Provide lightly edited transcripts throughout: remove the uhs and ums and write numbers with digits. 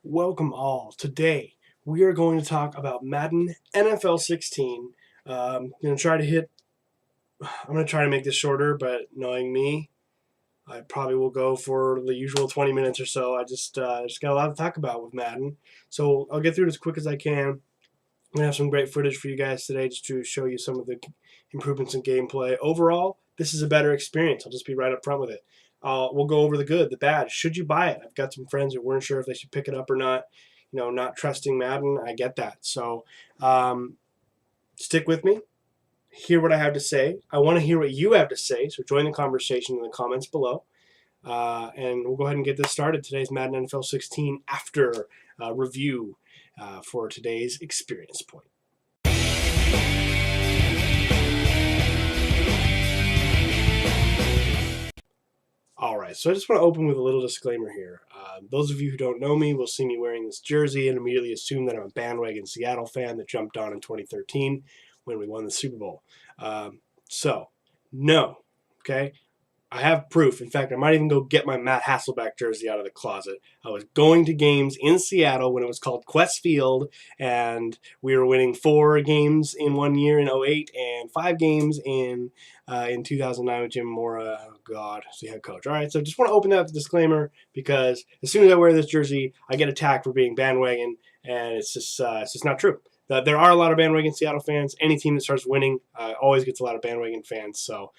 Welcome all. Today we are going to talk about Madden NFL 16. I'm going to try to make this shorter, but knowing me, I probably will go for the usual 20 minutes or so. I just got a lot to talk about with Madden, so I'll get through it as quick as I can. I'm gonna have some great footage for you guys today, just to show you some of the improvements in gameplay. Overall, this is a better experience. I'll just be right up front with it. We'll go over the good, the bad. Should you buy it? I've got some friends who weren't sure if they should pick it up or not. Not trusting Madden. I get that. So stick with me. Hear what I have to say. I want to hear what you have to say. So join the conversation in the comments below. And we'll go ahead and get this started. Today's Madden NFL 16 after review for today's experience point. All right, so I just want to open with a little disclaimer here. Those of you who don't know me will see me wearing this jersey and immediately assume that I'm a bandwagon Seattle fan that jumped on in 2013 when we won the Super Bowl. No, okay? I have proof. In fact, I might even go get my Matt Hasselbeck jersey out of the closet. I was going to games in Seattle when it was called Quest Field, and we were winning 4 games in 1 year in 2008 and 5 games in 2009 with Jim Mora. Oh, God, the head coach. All right, so just want to open up the disclaimer because as soon as I wear this jersey, I get attacked for being bandwagon, and it's just not true. There are a lot of bandwagon Seattle fans. Any team that starts winning always gets a lot of bandwagon fans. So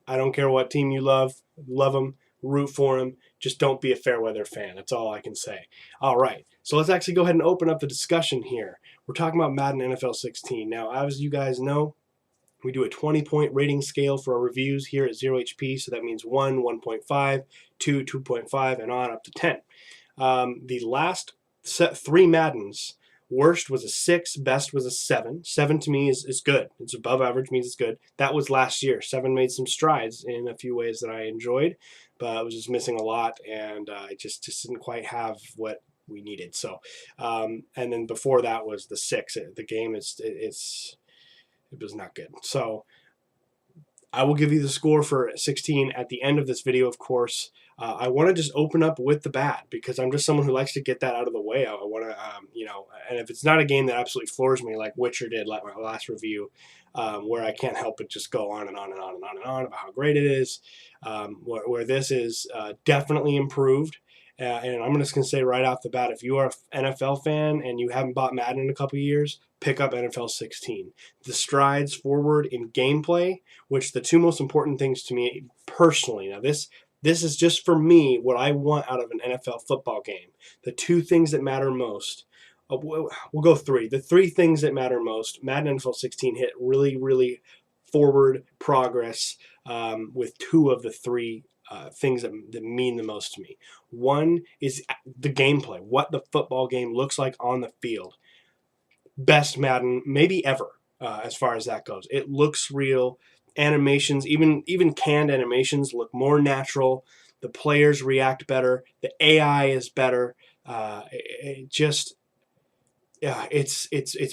I don't care what team you love them, root for them. Just don't be a fair weather fan. That's all I can say. All right, so let's actually go ahead and open up the discussion here. We're talking about Madden NFL 16. Now, as you guys know, we do a 20-point rating scale for our reviews here at Zerohp, so that means 1, 1.5, 2, 2.5, and on up to 10. The last 3 Maddens, worst was a 6, best was a 7. 7 to me is good. It's above average, means it's good. That was last year. 7 made some strides in a few ways that I enjoyed, but I was just missing a lot, and I just didn't quite have what we needed. So, and then before that was the 6. The game it was not good. So I will give you the score for 16 at the end of this video, of course. I want to just open up with the bad because I'm just someone who likes to get that out of the way. I want to, and if it's not a game that absolutely floors me like Witcher did, like my last review, where I can't help but just go on and on and on and on and on about how great it is, where this is definitely improved. And I'm just going to say right off the bat, if you are an NFL fan and you haven't bought Madden in a couple of years, pick up NFL 16. The strides forward in gameplay, which the 2 most important things to me personally. Now this is just for me what I want out of an NFL football game. The 2 things that matter most. We'll go 3. The 3 things that matter most. Madden NFL 16 hit really, really forward progress with 2 of the 3 things that mean the most to me. 1 is the gameplay, what the football game looks like on the field. Best Madden maybe ever as far as that goes. It looks real. Animations, even canned animations, look more natural. The players react better. The AI is better. It's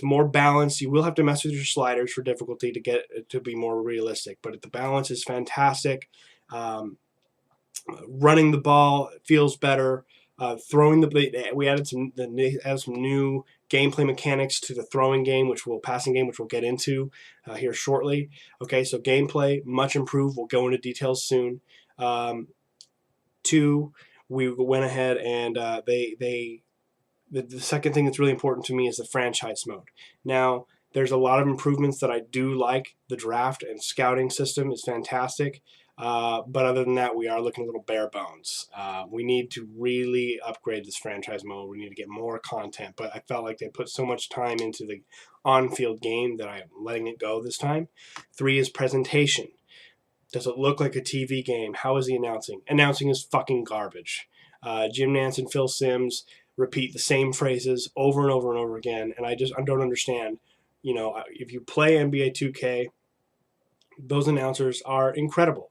more balanced. You will have to mess with your sliders for difficulty to get it to be more realistic, but the balance is fantastic. Running the ball feels better. We added some new gameplay mechanics to the passing game, which we'll get into here shortly. Okay, so gameplay much improved. We'll go into details soon. 2, we went ahead and the second thing that's really important to me is the franchise mode. Now, there's a lot of improvements that I do like. The draft and scouting system is fantastic. But other than that, we are looking a little bare bones. We need to really upgrade this franchise mode. We need to get more content. But I felt like they put so much time into the on-field game that I'm letting it go this time. 3 is presentation. Does it look like a TV game? How is the announcing? Announcing is fucking garbage. Jim Nantz and Phil Simms repeat the same phrases over and over and over again, and I don't understand. If you play NBA 2K, those announcers are incredible.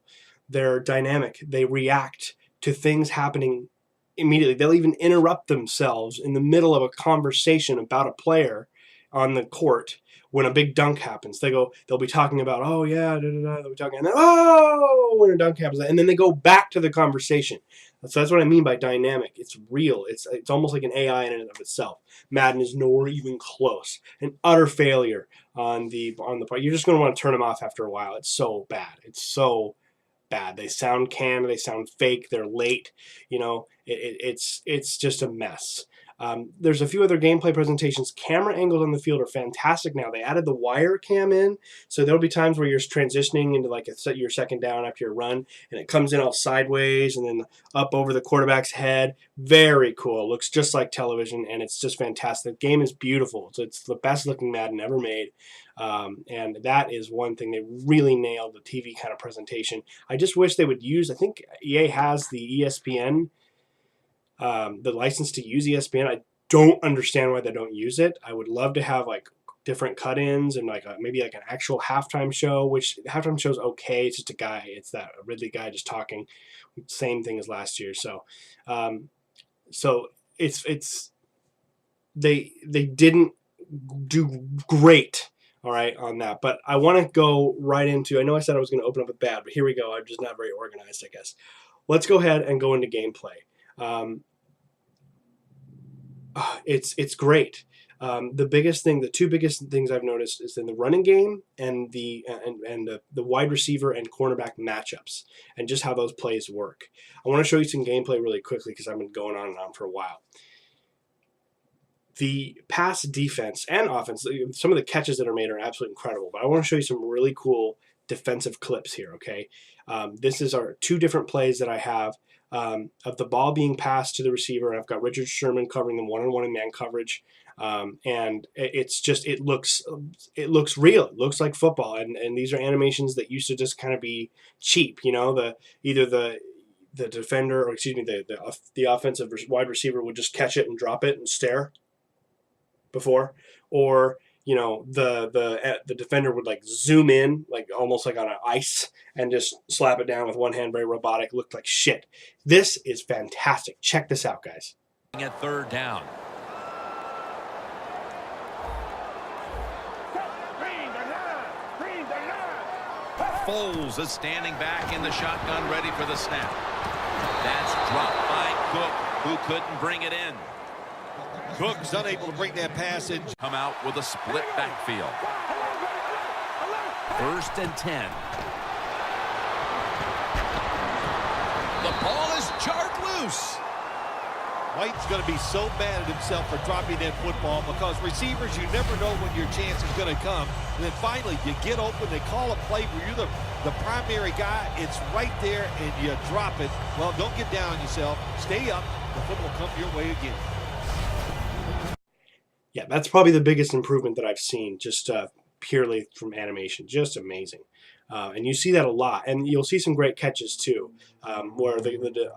They're dynamic. They react to things happening immediately. They'll even interrupt themselves in the middle of a conversation about a player on the court when a big dunk happens. They'll be talking about, oh yeah, da, da, da, they'll be talking, and then oh, when a dunk happens, and then they go back to the conversation. So that's what I mean by dynamic. It's real. It's almost like an AI in and of itself. Madden is nowhere even close. An utter failure on the part. You're just going to want to turn them off after a while. It's so bad. It's so bad. They sound canned. They sound fake. They're late. It's just a mess. There's a few other gameplay presentations. Camera angles on the field are fantastic now. They added the wire cam in, so there'll be times where you're transitioning into like your second down after your run, and it comes in all sideways and then up over the quarterback's head. Very cool. Looks just like television, and it's just fantastic. The game is beautiful. So it's the best looking Madden ever made. And that is one thing they really nailed, the TV kind of presentation. I just wish they would use, I think EA has the ESPN, the license to use ESPN. I don't understand why they don't use it. I would love to have like different cut-ins and like maybe like an actual halftime show, which the halftime show is okay. It's just a guy. It's that Ridley guy just talking. Same thing as last year. So they didn't do great, all right, on that. But I want to go right into, I know I said I was going to open up with bad, but here we go. I'm just not very organized, I guess. Let's go ahead and go into gameplay. It's great. The two biggest things I've noticed is in the running game and the wide receiver and cornerback matchups and just how those plays work. I want to show you some gameplay really quickly because I've been going on and on for a while. The pass defense and offense, some of the catches that are made are absolutely incredible, but I want to show you some really cool defensive clips here, okay? This is our two different plays that I have of the ball being passed to the receiver. I've got Richard Sherman covering them one-on-one in man coverage, and it looks real. It looks like football, and these are animations that used to just kind of be cheap. Either the defender, or excuse me, the offensive wide receiver would just catch it and drop it and stare before, or the defender would like zoom in, like almost like on an ice, and just slap it down with one hand, very robotic, looked like shit. This is fantastic. Check this out, guys. At third down. Foles is standing back in the shotgun, ready for the snap. That's dropped by Cook, who couldn't bring it in. Cook's unable to bring that pass in. Come out with a split backfield. 1st and 10. The ball is jarred loose. White's going to be so mad at himself for dropping that football, because receivers, you never know when your chance is going to come. And then finally, you get open, they call a play where you're the primary guy. It's right there, and you drop it. Well, don't get down on yourself. Stay up. The football will come your way again. Yeah, that's probably the biggest improvement that I've seen, just purely from animation. Just amazing. And you see that a lot, and you'll see some great catches too, where the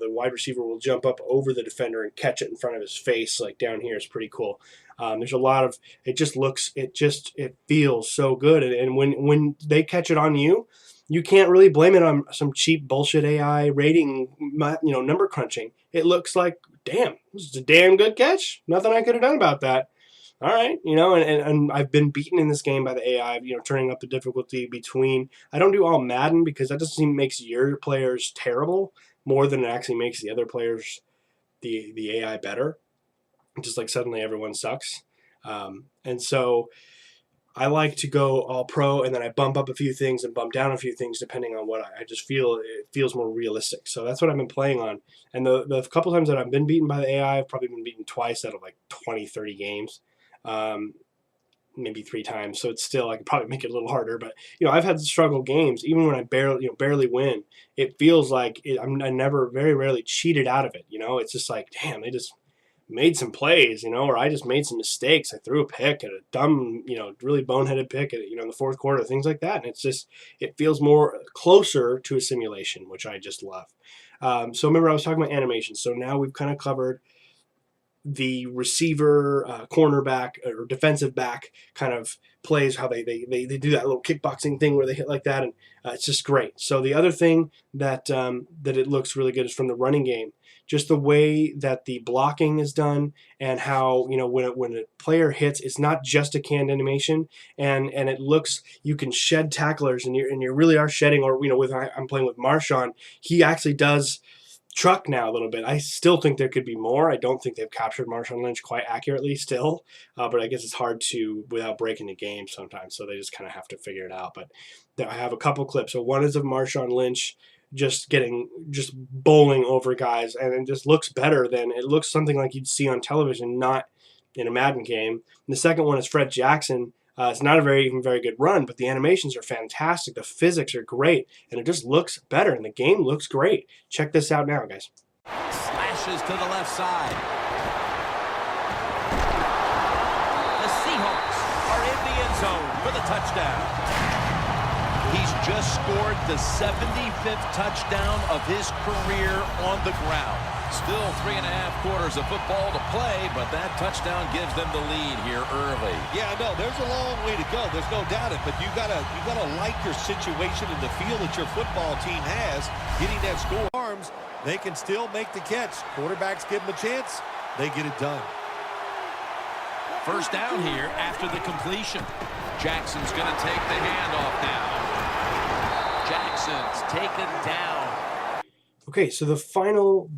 wide receiver will jump up over the defender and catch it in front of his face, like down here. Is pretty cool. There's a lot of it. It feels so good, and when they catch it on you, you can't really blame it on some cheap bullshit AI rating, number crunching. It looks like, damn, this is a damn good catch. Nothing I could have done about that. All right, and I've been beaten in this game by the AI, turning up the difficulty between. I don't do all Madden because that just makes your players terrible more than it actually makes the other players, the AI, better. Just like suddenly everyone sucks. And so I like to go all pro, and then I bump up a few things and bump down a few things depending on what I just feel. It feels more realistic. So that's what I've been playing on. And the couple times that I've been beaten by the AI, I've probably been beaten twice out of like 20, 30 games. Maybe 3 times. So it's still, I could probably make it a little harder, but I've had struggle games even when I barely win. It feels like I never, very rarely cheated out of it. It's just like, damn, they just made some plays, or I just made some mistakes. I threw a pick at a dumb, really boneheaded pick at, in the 4th quarter, things like that. And it feels more closer to a simulation, which I just love. So remember, I was talking about animation. So now we've kind of covered the receiver, cornerback, or defensive back kind of plays, how they do that little kickboxing thing where they hit like that, and it's just great. So the other thing that it looks really good is from the running game. just the way that the blocking is done, and how, when a player hits, it's not just a canned animation, and it looks, you can shed tacklers, and you really are shedding. Or I'm playing with Marshawn, he actually does truck now a little bit. I still think there could be more. I don't think they've captured Marshawn Lynch quite accurately still, but I guess it's hard to without breaking the game sometimes, so they just kind of have to figure it out. But I have a couple clips. So one is of Marshawn Lynch just bowling over guys, and it just looks better than it looks something like you'd see on television, not in a Madden game. And the second one is Fred Jackson. It's not a very good run, but the animations are fantastic. The physics are great, and it just looks better, and the game looks great. Check this out now, guys. Slashes to the left side. The Seahawks are in the end zone for the touchdown. He's just scored the 75th touchdown of his career on the ground. Still 3.5 quarters of football to play, but that touchdown gives them the lead here early. Yeah, no, there's a long way to go. There's no doubt it, but you gotta like your situation and the feel that your football team has. Getting that score arms, they can still make the catch. Quarterbacks give them a chance, they get it done. First down here after the completion. Jackson's going to take the handoff now. Jackson's taken down. Okay, so the final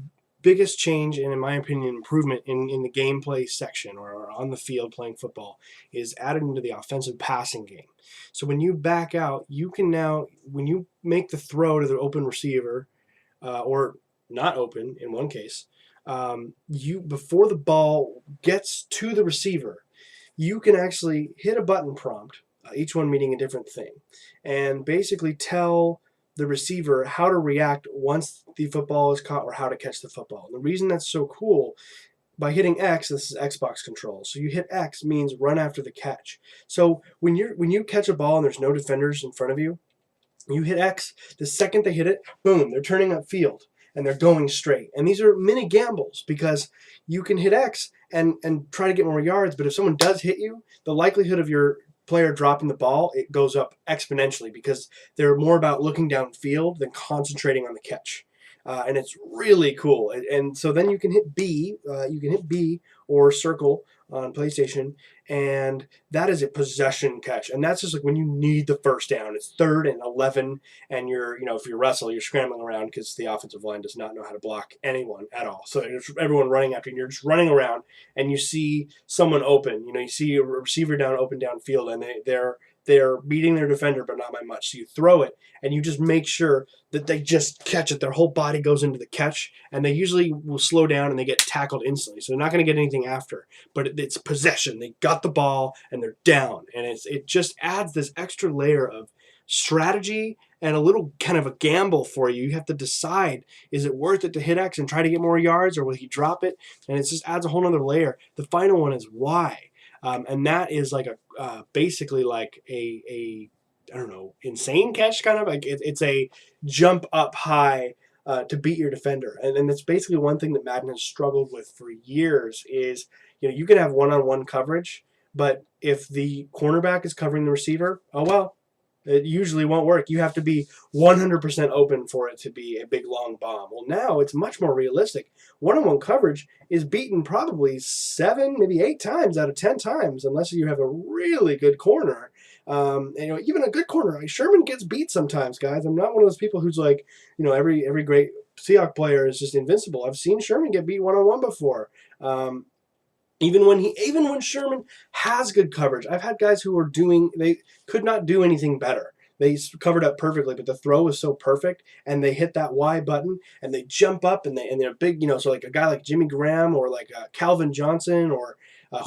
biggest change, and in my opinion, improvement in the gameplay section or on the field playing football is added into the offensive passing game. So when you back out, you can now, when you make the throw to the open receiver, or not open in one case, before the ball gets to the receiver, you can actually hit a button prompt, each one meaning a different thing, and basically tell the receiver how to react once the football is caught or how to catch the football. And the reason that's so cool, by hitting X, this is Xbox control. So you hit X means run after the catch. So when you catch a ball and there's no defenders in front of you, you hit X, the second they hit it, boom, they're turning upfield and they're going straight. And these are mini gambles because you can hit X and try to get more yards, but if someone does hit you, the likelihood of your player dropping the ball, it goes up exponentially because they're more about looking downfield than concentrating on the catch. And it's really cool. And so then you can hit B, or circle on PlayStation, and that is a possession catch. And that's just like when you need the first down. It's 3rd and 11, and if you wrestle, you're scrambling around because the offensive line does not know how to block anyone at all. So there's everyone running after you. You're just running around, and you see someone open. You see a receiver open downfield, and they're beating their defender, but not by much. So you throw it, and you just make sure that they just catch it. Their whole body goes into the catch, and they usually will slow down, and they get tackled instantly. So they're not going to get anything after. But it's possession. They got the ball, and they're down. And it just adds this extra layer of strategy and a little kind of a gamble for you. You have to decide, is it worth it to hit X and try to get more yards, or will he drop it? And it just adds a whole other layer. The final one is why. And that is like basically like a I don't know, insane catch kind of. Like it's a jump up high to beat your defender. And it's basically one thing that Madden has struggled with for years is, you can have one-on-one coverage, but if the cornerback is covering the receiver, oh well, it usually won't work. You have to be 100% open for it to be a big, long bomb. Well, now it's much more realistic. One-on-one coverage is beaten probably 7, maybe 8 times out of 10 times, unless you have a really good corner. Even a good corner. Like Sherman gets beat sometimes, guys. I'm not one of those people who's like, every great Seahawks player is just invincible. I've seen Sherman get beat one-on-one before. Even when Sherman has good coverage, I've had guys who they could not do anything better. They covered up perfectly, but the throw was so perfect, and they hit that Y button, and they jump up, and they're big, so like a guy like Jimmy Graham or like Calvin Johnson or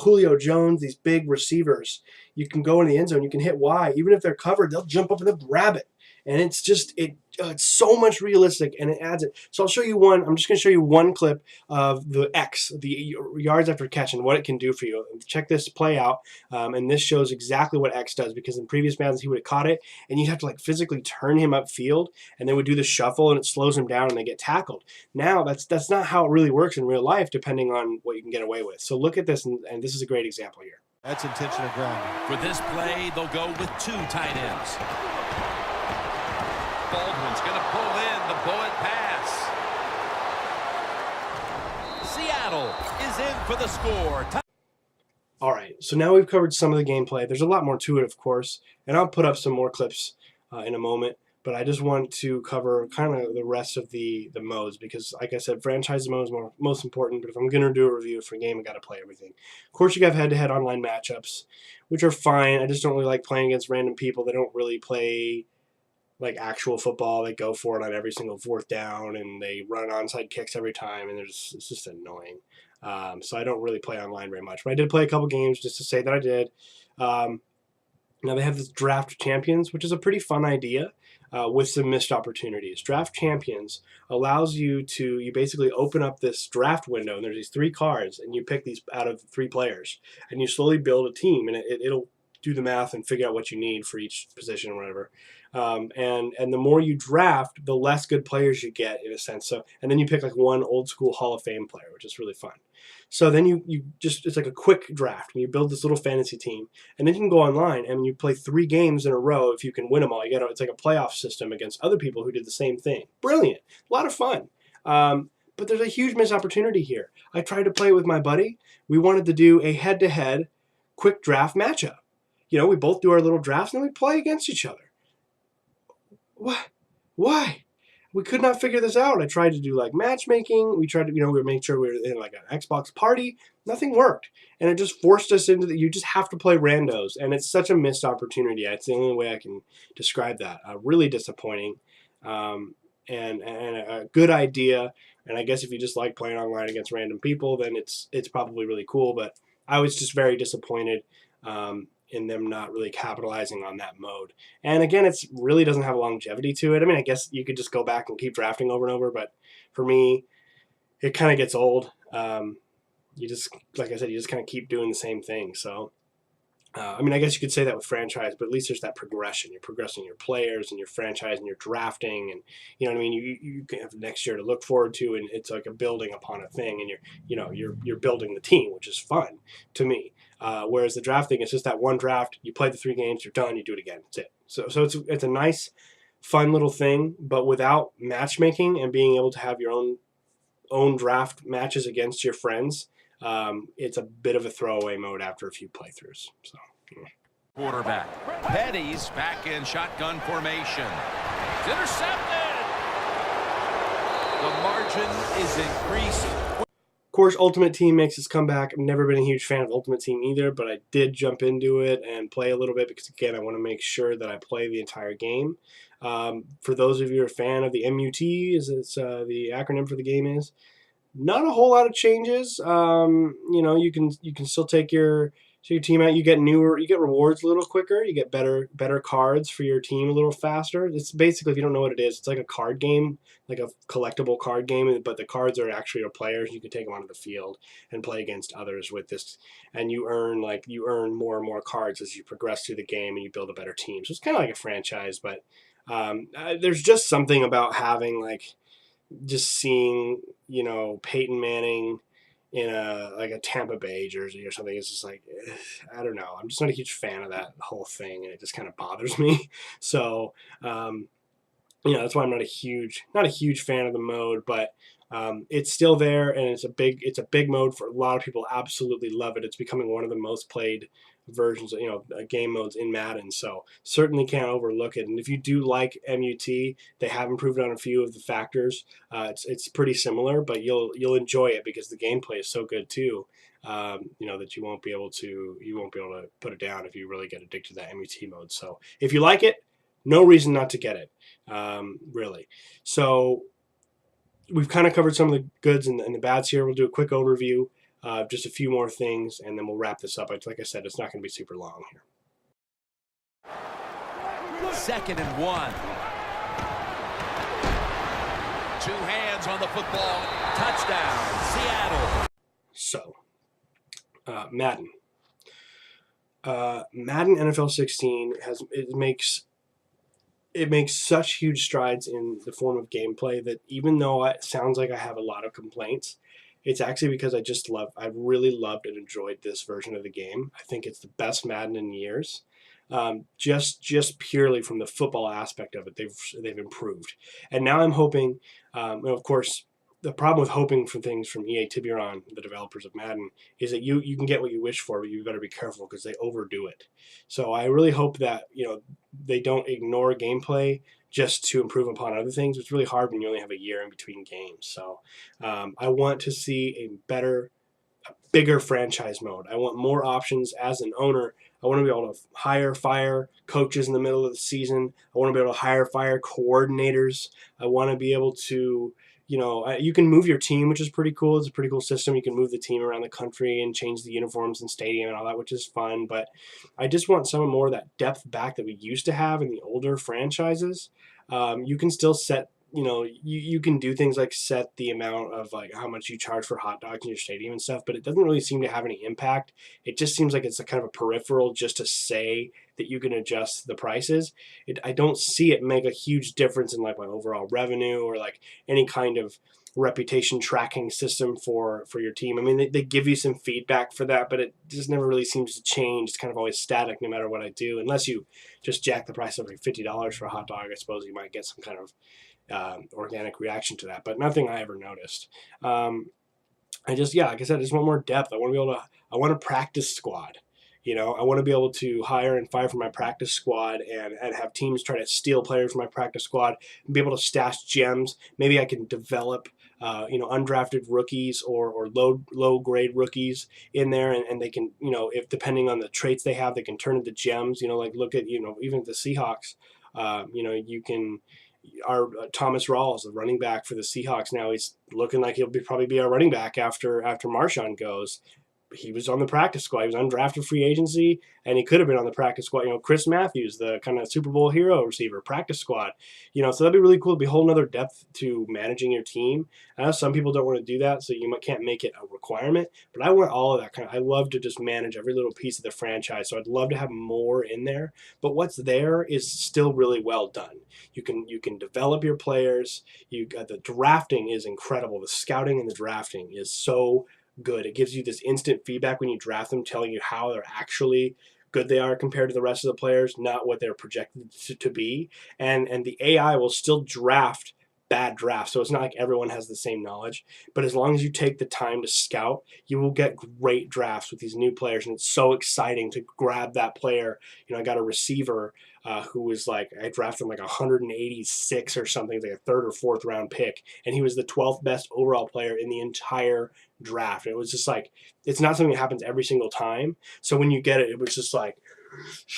Julio Jones, these big receivers, you can go in the end zone, you can hit Y, even if they're covered, they'll jump up and they'll grab it. And it's just, it's so much realistic, and it adds it. So I'll show you I'm just going to show you one clip of the X, the yards after catch, and what it can do for you. Check this play out, and this shows exactly what X does, because in previous Maddens, he would have caught it, and you'd have to like physically turn him upfield, and they would do the shuffle, and it slows him down, and they get tackled. Now, that's not how it really works in real life, depending on what you can get away with. So look at this, and this is a great example here. That's intentional grounding. For this play, they'll go with 2 tight ends. Baldwin's going to pull in the bullet pass. Seattle is in for the score. All right, so now we've covered some of the gameplay. There's a lot more to it, of course, and I'll put up some more clips in a moment, but I just want to cover kind of the rest of the modes because, like I said, franchise mode is most important, but if I'm going to do a review for a game, I got to play everything. Of course, you have head-to-head online matchups, which are fine. I just don't really like playing against random people. They don't really play like actual football. They go for it on every single fourth down, and they run onside kicks every time, and it's just annoying. So I don't really play online very much. But I did play a couple games just to say that I did. Now they have this Draft Champions, which is a pretty fun idea with some missed opportunities. Draft Champions allows you basically open up this draft window, and there's these 3 cards, and you pick these out of 3 players, and you slowly build a team, and it'll do the math and figure out what you need for each position or whatever. And the more you draft, the less good players you get in a sense. So, and then you pick like one old school Hall of Fame player, which is really fun. So then you just, it's like a quick draft and you build this little fantasy team, and then you can go online and you play 3 games in a row. If you can win them all, it's like a playoff system against other people who did the same thing. Brilliant. A lot of fun. But there's a huge missed opportunity here. I tried to play it with my buddy. We wanted to do a head-to-head quick draft matchup. We both do our little drafts and we play against each other. What? Why? We could not figure this out. I tried to do like matchmaking. We tried to, we would make sure we were in like an Xbox party. Nothing worked. And it just forced us into you just have to play randos. And it's such a missed opportunity. It's the only way I can describe that. Really disappointing. And a good idea. And I guess if you just like playing online against random people, then it's probably really cool. But I was just very disappointed in them not really capitalizing on that mode. And again, it really doesn't have a longevity to it. I mean, I guess you could just go back and keep drafting over and over, but for me, it kind of gets old. You just, like I said, you just kind of keep doing the same thing. So, I mean, I guess you could say that with franchise, but at least there's that progression. You're progressing your players and your franchise and you're drafting, and you know what I mean. You can have next year to look forward to, and it's like a building upon a thing, and you're building the team, which is fun to me. Whereas the draft thing is just that one draft. You play the 3 games, you're done, you do it again. That's it. So it's a nice, fun little thing, but without matchmaking and being able to have your own draft matches against your friends. It's a bit of a throwaway mode after a few playthroughs. So, yeah. Quarterback. Petty's back in shotgun formation. It's intercepted. The margin is increased. Of course, Ultimate Team makes its comeback. I've never been a huge fan of Ultimate Team either, but I did jump into it and play a little bit because, again, I want to make sure that I play the entire game. For those of you who are a fan of the MUT, as it's the acronym for the game is, not a whole lot of changes. You can still take your team out. You get rewards a little quicker. You get better cards for your team a little faster. It's basically, if you don't know what it is, it's like a card game, like a collectible card game, but the cards are actually your players. You can take them onto the field and play against others with this, and you earn more and more cards as you progress through the game and you build a better team. So it's kind of like a franchise, but there's just something about having just seeing, Peyton Manning in a Tampa Bay jersey or something. It's just like, I don't know. I'm just not a huge fan of that whole thing, and it just kind of bothers me. So, that's why I'm not a huge fan of the mode, but it's still there, and it's a big mode for a lot of people. Absolutely love it. It's becoming one of the most played versions of game modes in Madden, so certainly can't overlook it. And if you do like MUT, they have improved on a few of the factors. It's pretty similar, but you'll enjoy it because the gameplay is so good too. That you won't be able to put it down if you really get addicted to that MUT mode. So if you like it, no reason not to get it, really. So we've kind of covered some of the goods and the bads here. We'll do a quick overview. Just a few more things, and then we'll wrap this up. Like I said, it's not going to be super long here. 2nd and 1. 2 hands on the football. Touchdown, Seattle. So, Madden. Madden NFL 16 makes such huge strides in the form of gameplay that even though it sounds like I have a lot of complaints, it's actually because I really loved and enjoyed this version of the game. I think it's the best Madden in years. Just purely from the football aspect of it, they've improved. And now I'm hoping, of course, the problem with hoping for things from EA Tiburon, the developers of Madden, is that you can get what you wish for, but you better be careful because they overdo it. So I really hope that they don't ignore gameplay just to improve upon other things. It's really hard when you only have a year in between games. So I want to see a bigger franchise mode. I want more options as an owner. I want to be able to hire, fire coaches in the middle of the season. I want to be able to hire, fire coordinators. I want to be able to, you can move your team, which is pretty cool. It's a pretty cool system. You can move the team around the country and change the uniforms and stadium and all that, which is fun. But I just want some more of that depth back that we used to have in the older franchises. You can still set you can do things like set the amount of like how much you charge for hot dogs in your stadium and stuff, but it doesn't really seem to have any impact. It just seems like it's a kind of a peripheral just to say that you can adjust the prices. I don't see it make a huge difference in like my overall revenue or like any kind of reputation tracking system for your team. I mean, they give you some feedback for that, but it just never really seems to change. It's kind of always static no matter what I do, unless you just jack the price up like $50 for a hot dog. I suppose you might get some kind of organic reaction to that, but nothing I ever noticed. Like I said, I just want more depth. I want a practice squad. I want to be able to hire and fire for my practice squad and have teams try to steal players from my practice squad and be able to stash gems. Maybe I can develop, undrafted rookies or low grade rookies in there, and they can, if depending on the traits they have, they can turn into gems. Like look at, even the Seahawks, you can. Our Thomas Rawls, the running back for the Seahawks, now he's looking like he'll probably be our running back after Marshawn goes. He was on the practice squad. He was undrafted free agency, and he could have been on the practice squad. Chris Matthews, the kind of Super Bowl hero receiver, practice squad. So that'd be really cool. It'd be a whole nother depth to managing your team. I know some people don't want to do that, so can't make it a requirement. But I want all of that I love to just manage every little piece of the franchise. So I'd love to have more in there. But what's there is still really well done. You can develop your players. The drafting is incredible. The scouting and the drafting is so good. It gives you this instant feedback when you draft them, telling you how they're actually good they are compared to the rest of the players, not what they're projected to be. And the AI will still draft bad drafts. So it's not like everyone has the same knowledge, but as long as you take the time to scout, you will get great drafts with these new players. And it's so exciting to grab that player. I got a receiver who was like, I drafted him like 186 or something, like a third or fourth round pick. And he was the 12th best overall player in the entire draft. It was just like, it's not something that happens every single time. So when you get it, it was just like,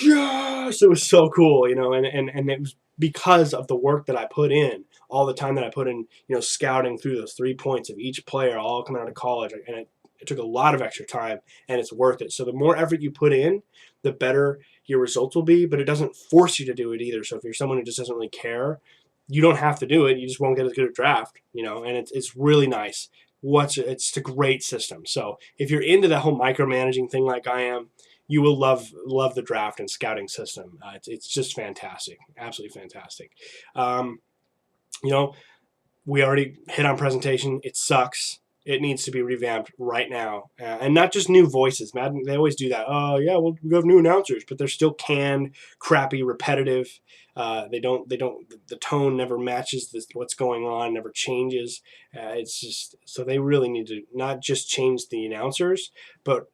yes, it was so cool, and it was because of the work that I put in, all the time that I put in, scouting through those 3 points of each player, all coming out of college, and it took a lot of extra time, and it's worth it. So the more effort you put in, the better your results will be, but it doesn't force you to do it either. So if you're someone who just doesn't really care, you don't have to do it. You just won't get as good a draft, and it's really nice. It's a great system. So if you're into that whole micromanaging thing like I am, you will love the draft and scouting system. It's just fantastic, absolutely fantastic. We already hit on presentation. It sucks. It needs to be revamped right now, and not just new voices. Madden, they always do that. Oh yeah, well we have new announcers, but they're still canned, crappy, repetitive. They don't. The tone never matches what's going on. Never changes. It's just so they really need to not just change the announcers, but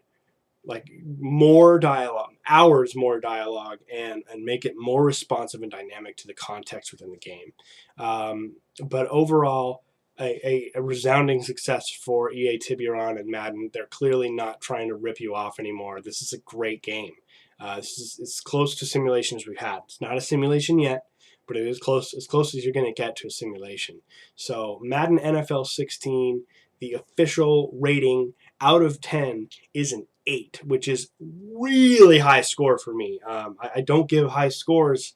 like more dialogue, hours more dialogue, and make it more responsive and dynamic to the context within the game. But overall, a resounding success for EA Tiburon and Madden. They're clearly not trying to rip you off anymore. This is a great game. It's as close to simulation as we've had. It's not a simulation yet, but it is as close as you're going to get to a simulation. So Madden NFL 16, the official rating out of 10 is an 8, which is really high score for me. I don't give high scores,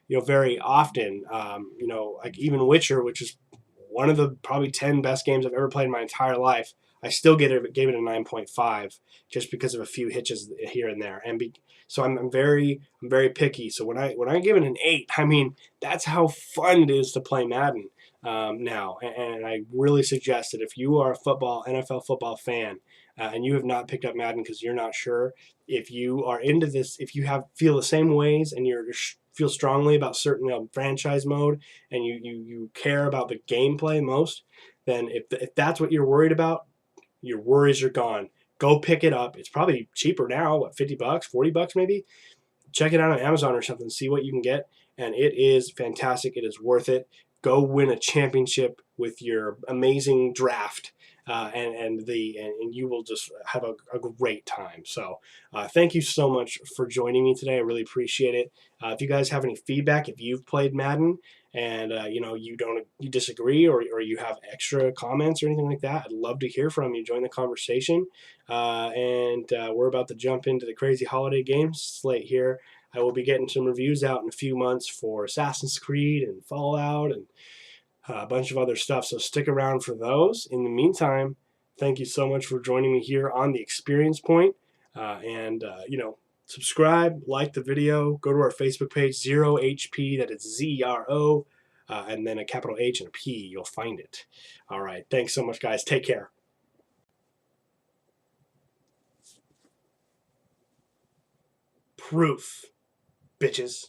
very often. Like even Witcher, which is one of the probably 10 best games I've ever played in my entire life, I still gave it a 9.5 just because of a few hitches here and there. So I'm very picky. So when I give it an 8, I mean that's how fun it is to play Madden now. And I really suggest that if you are a NFL football fan, and you have not picked up Madden because you're not sure, if you are into this, if you feel the same ways and you feel strongly about certain franchise mode, and you care about the gameplay most, then if that's what you're worried about, your worries are gone. Go pick it up. It's probably cheaper now, what, $50, $40 maybe? Check it out on Amazon or something, see what you can get, and it is fantastic. It is worth it. Go win a championship with your amazing draft, and you will just have a great time. So thank you so much for joining me today. I really appreciate it. If you guys have any feedback, if you've played Madden and you disagree, or you have extra comments or anything like that, I'd love to hear from you. Join the conversation. We're about to jump into the crazy holiday games slate here. I will be getting some reviews out in a few months for Assassin's Creed and Fallout and a bunch of other stuff, so stick around for those. In the meantime, thank you so much for joining me here on The Experience Point. Subscribe, like the video, go to our Facebook page, Zerohp, that is Zero, and then a capital H and a P, you'll find it. All right, thanks so much, guys. Take care. Proof, bitches.